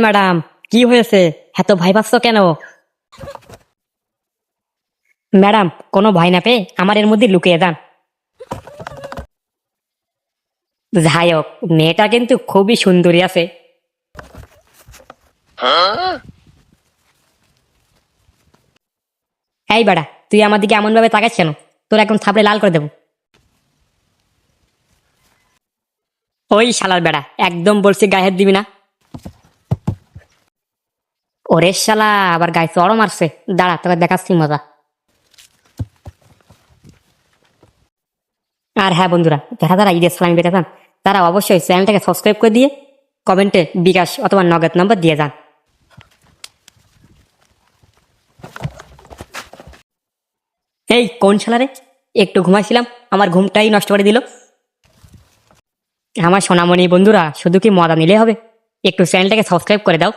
Madam, কি হয়েছে? এত ভয় পাচ্ছ কেন? ম্যাডাম, কোনো ভয় না পেয়ে আমার এর মধ্যে লুকিয়ে যান। যাই হোক, মেয়েটা কিন্তু খুবই সুন্দরী আছে। এই বেড়া, তুই আমার দিকে এমন ভাবে তাকাস কেন? তোর এখন থাপড়ে লাল করে দেবো। ওই শালার বেড়া, একদম বলছি গায়ে হাত দিবি না। ওরে শালা, আবার গায়ে চড়ও মারছে। দাঁড়া, তোকে দেখাচ্ছি মজা। আর হ্যাঁ বন্ধুরা, যারা যারা ঈদের সালামি পেতে চান তারা অবশ্যই চ্যানেলটাকে সাবস্ক্রাইব করে দিয়ে কমেন্টে বিকাশ অথবা নগদ নম্বর দিয়ে যান। এই কোন শালারে? একটু ঘুমাইছিলাম, আমার ঘুমটাই নষ্ট করে দিল। আমার সোনামণি বন্ধুরা, শুধু কি মজা নিলে হবে? একটু চ্যানেলটাকে সাবস্ক্রাইব করে দাও।